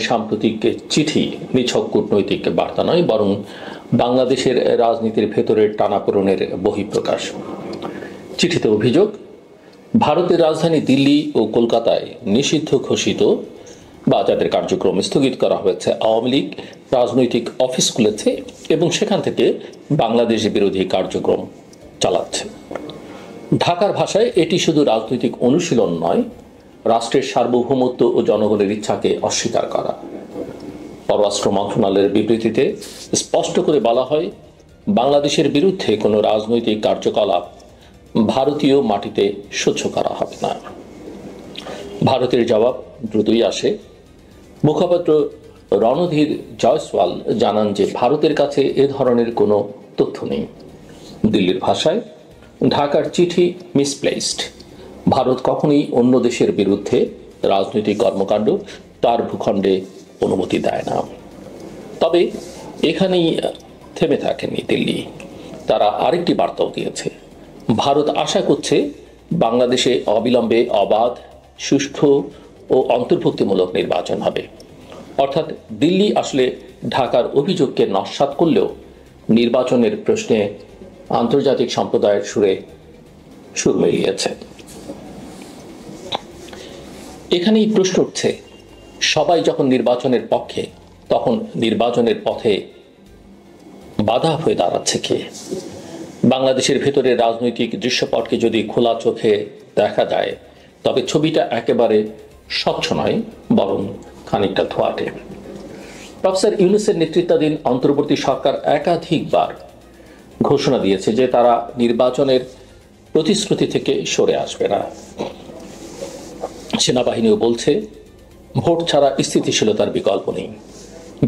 সাম্প্রতিক চিঠি নিছক কূটনৈতিক বার্তা নয়, বরং বাংলাদেশের রাজনীতির ভেতরের টানাপোড়েনের বহিঃপ্রকাশ। চিঠিতে অভিযোগ, ভারতের রাজধানী দিল্লি ও কলকাতায় নিষিদ্ধ ঘোষিত বা যাদের কার্যক্রম স্থগিত করা হয়েছে আওয়ামী লীগ রাজনৈতিক অফিস খুলেছে এবং সেখান থেকে বাংলাদেশ বিরোধী কার্যক্রম চালাচ্ছে। ঢাকার ভাষায় এটি শুধু রাজনৈতিক অনুশীলন নয়, রাষ্ট্রের সার্বভৌমত্ব ও জনগণের ইচ্ছাকে অস্বীকার করা। পররাষ্ট্র মন্ত্রণালয়ের বিবৃতিতে স্পষ্ট করে বলা হয়, বাংলাদেশের বিরুদ্ধে কোনো রাজনৈতিক কার্যকলাপ ভারতীয় মাটিতে সহ্য করা হবে না। ভারতের জবাব দ্রুতই আসে। মুখপাত্র রণধীর জয়সওয়াল জানান যে ভারতের কাছে এ ধরনের কোনো তথ্য নেই। দিল্লির ভাষায়, ঢাকার চিঠি মিসপ্লেসড। ভারত কখনোই অন্য দেশের বিরুদ্ধে রাজনৈতিক কর্মকাণ্ড তার ভূখণ্ডে অনুমতি দেয় না। তবে এখানেই থেমে থাকেনি দিল্লি। তারা আরেকটি বার্তাও দিয়েছে। ভারত আশা করছে বাংলাদেশে অবিলম্বে অবাধ, সুষ্ঠু ও অন্তর্ভুক্তিমূলক নির্বাচন হবে। অর্থাৎ দিল্লি আসলে ঢাকার অভিযোগকে নস্যাৎ করলেও নির্বাচনের প্রশ্নে আন্তর্জাতিক সম্প্রদায়ের সুর মিলিয়েছে। এখানেই প্রশ্ন উঠছে, সবাই যখন নির্বাচনের পক্ষে, তখন নির্বাচনের পথে বাধা হয়ে দাঁড়াচ্ছে কে? বাংলাদেশের ভেতরে রাজনৈতিক দৃশ্যপটকে যদি খোলা চোখে দেখা যায়, তবে ছবিটা একেবারে স্বচ্ছ নয়, বরং খানিকটা ধোঁয়াটে। প্রফেসর ইউনূসের নেতৃত্বাধীন অন্তর্বর্তী সরকার একাধিকবার ঘোষণা দিয়েছে যে তারা নির্বাচনের প্রতিশ্রুতি থেকে সরে আসবে না। সেনাবাহিনীও বলছে ভোট ছাড়া স্থিতিশীলতার বিকল্প নেই।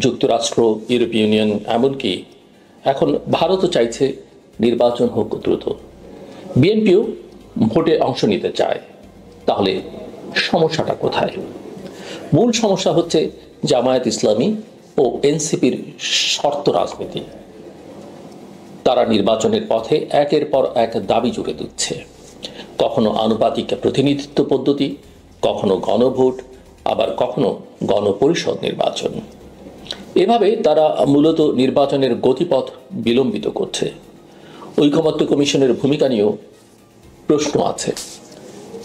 যুক্তরাষ্ট্র, ইউরোপীয় ইউনিয়ন, এমনকি এখন ভারতও চাইছে নির্বাচন হোক দ্রুত। বিএনপিও ভোটে অংশ নিতে চায়। তাহলে সমস্যাটা কোথায়? মূল সমস্যা হচ্ছে জামায়াত ইসলামী ও এনসিপির শর্ত রাজনীতি। তারা নির্বাচনের পথে একের পর এক দাবি জুড়ে দিচ্ছে। কখনো আনুপাতিক প্রতিনিধিত্ব পদ্ধতি, কখনো গণভোট, আবার কখনো গণপরিষদ নির্বাচন। এভাবে তারা মূলত নির্বাচনের গতিপথ বিলম্বিত করছে। ঐকমত্য কমিশনের ভূমিকা নিয়েও প্রশ্ন আছে।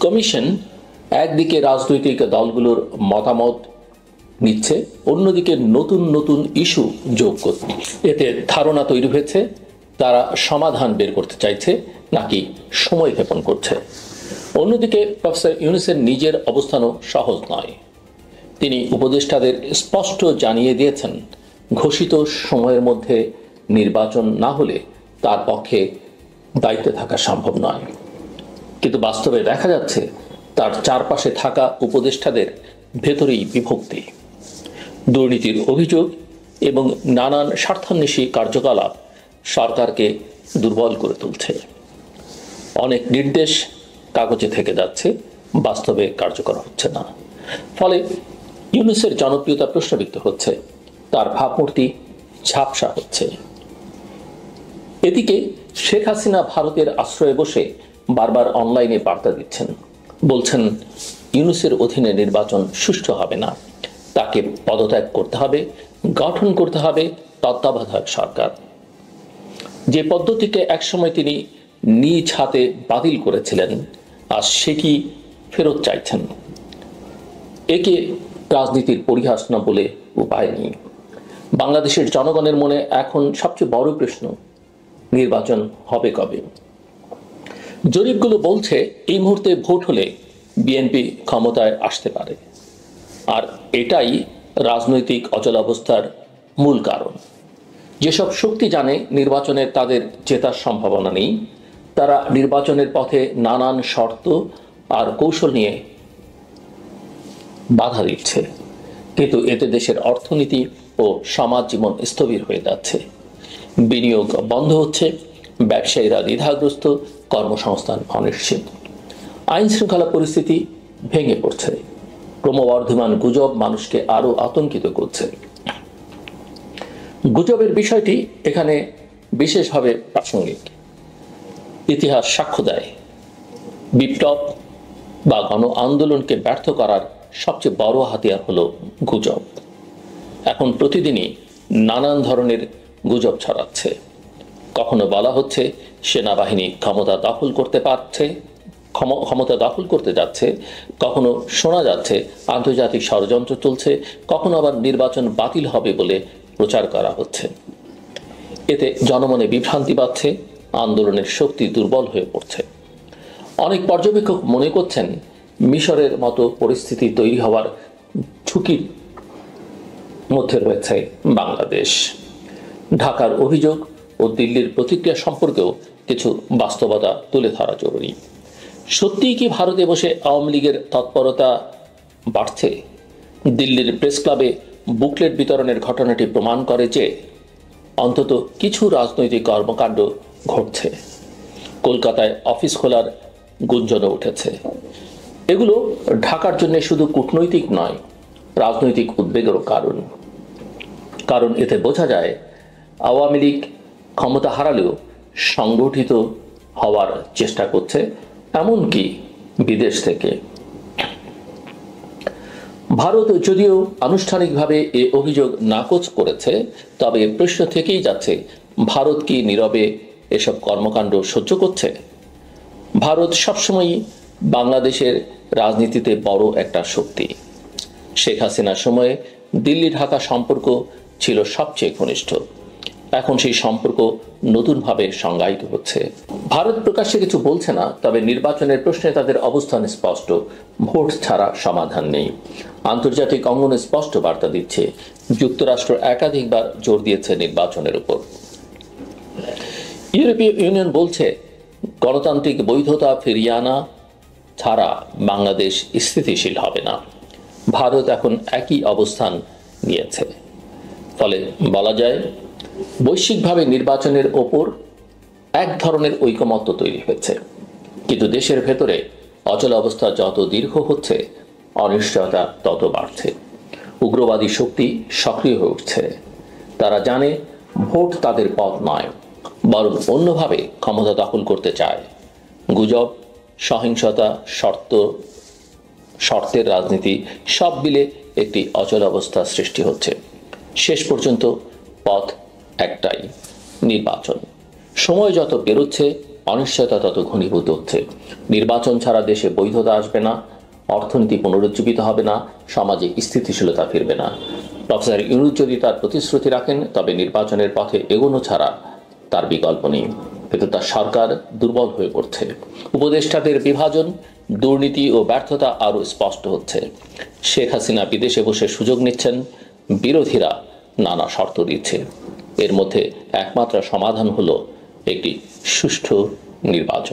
কমিশন একদিকে রাজনৈতিক দলগুলোর মতামত নিচ্ছে, অন্যদিকে নতুন নতুন ইস্যু যোগ করছে। এতে ধারণা তৈরি হয়েছে তারা সমাধান বের করতে চাইছে, নাকি সময় ক্ষেপণ করছে। অন্যদিকে প্রফেসর ইউনূসের নিজের অবস্থানও সহজ নয়। তিনি উপদেষ্টাদের স্পষ্ট জানিয়ে দিয়েছেন, ঘোষিত সময়ের মধ্যে নির্বাচন না হলে তার পক্ষে দায়িত্বে থাকা সম্ভব নয়। কিন্তু বাস্তবে দেখা যাচ্ছে তার চারপাশে থাকা উপদেষ্টাদের ভেতরেই বিভক্তি। দুর্নীতির অভিযোগ এবং নানান স্বার্থান্বেষী কার্যকলাপ সরকারকে দুর্বল করে তুলছে। অনেক নির্দেশ কাগজে থেকে যাচ্ছে, বাস্তবে কার্যকর হচ্ছে না। ফলে ইউনূসের জনপ্রিয়তা প্রশ্নবিদ্ধ হচ্ছে, তার ভাবমূর্তি ঝাপসা হচ্ছে। এদিকে শেখ হাসিনা ভারতের আশ্রয়ে বসে বারবার অনলাইনে বার্তা দিচ্ছেন। বলছেন ইউনূসের অধীনে নির্বাচন সুষ্ঠু হবে না, তাকে পদত্যাগ করতে হবে, গঠন করতে হবে তত্ত্বাবধায়ক সরকার। যে পদ্ধতিকে একসময় তিনি নিজ হাতে বাতিল করেছিলেন, আর সে কি ফেরত চাইছেন। একে রাজনীতির পরিহাস না বলে উপায় নেই। বাংলাদেশের জনগণের মনে এখন সবচেয়ে বড় প্রশ্ন, নির্বাচন হবে কবে? জরিপগুলো বলছে এই মুহূর্তে ভোট হলে বিএনপি ক্ষমতায় আসতে পারে, আর এটাই রাজনৈতিক অচলাবস্থার মূল কারণ। যেসব শক্তি জানে নির্বাচনে তাদের জেতার সম্ভাবনা নেই, তারা নির্বাচনের পথে নানান শর্ত আর কৌশল নিয়ে বাধা দিচ্ছে। কিন্তু এতে দেশের অর্থনীতি ও সমাজ জীবন স্থবির হয়ে যাচ্ছে। বিনিয়োগ বন্ধ হচ্ছে, ব্যবসায়ীরা দ্বিধাগ্রস্ত, কর্মসংস্থান অনিশ্চিত। আইন শৃঙ্খলা পরিস্থিতি ভেঙে পড়ছে। ক্রমবর্ধমান গুজব মানুষকে আরো আতঙ্কিত করছে। গুজবের বিষয়টি এখানে বিশেষভাবে প্রাসঙ্গিক। ইতিহাস সাক্ষ্য দেয়, বিপ্লব বা গণ আন্দোলনকে ব্যর্থ করার সবচেয়ে বড় হাতিয়ার হলো গুজব। এখন প্রতিদিনই নানান ধরনের গুজব ছড়াচ্ছে। কখনো বলা হচ্ছে সেনাবাহিনী ক্ষমতা দখল করতে যাচ্ছে, কখনো শোনা যাচ্ছে আন্তর্জাতিক ষড়যন্ত্র চলছে, কখনো আবার নির্বাচন বাতিল হবে বলে প্রচার করা হচ্ছে। এতে জনমনে বিভ্রান্তি বাড়ছে, আন্দোলনের শক্তি দুর্বল হয়ে পড়ছে। অনেক পর্যবেক্ষক মনে করছেন মিশরের মতো পরিস্থিতি তৈরি হওয়ার ঝুঁকির মধ্যে রয়েছে বাংলাদেশ। ঢাকার অভিযোগ ও দিল্লির প্রতিক্রিয়া সম্পর্কেও কিছু বাস্তবতা তুলে ধরা জরুরি। সত্যিই কি ভারতে বসে আওয়ামী লীগের তৎপরতা বাড়ছে? দিল্লির প্রেস ক্লাবে বুকলেট বিতরণের ঘটনাটি প্রমাণ করে যে অন্তত কিছু রাজনৈতিক কর্মকাণ্ড ঘটছে। কলকাতায় অফিস খোলার গুঞ্জনও উঠেছে। এগুলো ঢাকার জন্য শুধু কূটনৈতিক নয়, রাজনৈতিক উদ্বেগেরও কারণ এতে বোঝা যায় আওয়ামী লীগ ক্ষমতা হারালেও সংগঠিত হওয়ার চেষ্টা করছে, এমনকি বিদেশ থেকে। ভারত যদিও আনুষ্ঠানিকভাবে এ অভিযোগ নাকচ করেছে, তবে প্রশ্ন থেকেই যাচ্ছে, ভারত কি নীরবে এসব কর্মকাণ্ড সহ্য করছে? ভারত সবসময়ই বাংলাদেশের রাজনীতিতে বড় একটা শক্তি। শেখ হাসিনার সময়ে দিল্লি ঢাকা সম্পর্ক ছিল সবচেয়ে ঘনিষ্ঠ। এখন সেই সম্পর্ক নতুনভাবে সংজ্ঞায়িত হচ্ছে। ভারত প্রকাশ্যে কিছু বলছে না, তবে নির্বাচনের প্রশ্নে তাদের অবস্থান স্পষ্ট। ভোট ছাড়া সমাধান নেই। আন্তর্জাতিক অঙ্গনে স্পষ্ট বার্তা দিচ্ছে। যুক্তরাষ্ট্র একাধিকবার জোর দিয়েছে নির্বাচনের উপর। ইউরোপীয় ইউনিয়ন বলছে গণতান্ত্রিক বৈধতা ফিরিয়ে আনা ছাড়া বাংলাদেশ স্থিতিশীল হবে না। ভারত এখন একই অবস্থান নিয়েছে। ফলে বলা যায় বৈশ্বিকভাবে নির্বাচনের ওপর এক ধরনের ঐকমত্য তৈরি হয়েছে, কিন্তু দেশের ভেতরে অচল অবস্থা যত দীর্ঘ হচ্ছে, অনিশ্চয়তা তত বাড়ছে। উগ্রবাদী শক্তি সক্রিয় হয়ে উঠছে। তারা জানে ভোট তাদের পথ নয়, বরং অন্যভাবে ক্ষমতা দখল করতে চায়। গুজব, সহিংসতা, শর্তের রাজনীতি সব মিলে একটি অচল অবস্থা সৃষ্টি হচ্ছে। শেষ পর্যন্ত পথ একটাই, নির্বাচন। সময় যত পেরোচ্ছে, অনিশ্চয়তা তত ঘনীভূত হচ্ছে। নির্বাচন ছাড়া দেশে বৈধতা আসবে না, অর্থনীতি পুনরুজ্জীবিত হবে না, সমাজে স্থিতিশীলতা ফিরবে না। প্রফেসর ইউনূস যদি তার প্রতিশ্রুতি রাখেন, তবে নির্বাচনের পথে এগোনো ছাড়া তার বিকল্প নেই। কিন্তু তার সরকার দুর্বল হয়ে পড়ছে। উপদেষ্টাদের বিভাজন, দুর্নীতি ও ব্যর্থতা আরও স্পষ্ট হচ্ছে। শেখ হাসিনা বিদেশে বসে সুযোগ নিচ্ছেন, বিরোধীরা নানা শর্ত দিচ্ছে। এর মধ্যে একমাত্র সমাধান হলো একটি সুষ্ঠু নির্বাচন।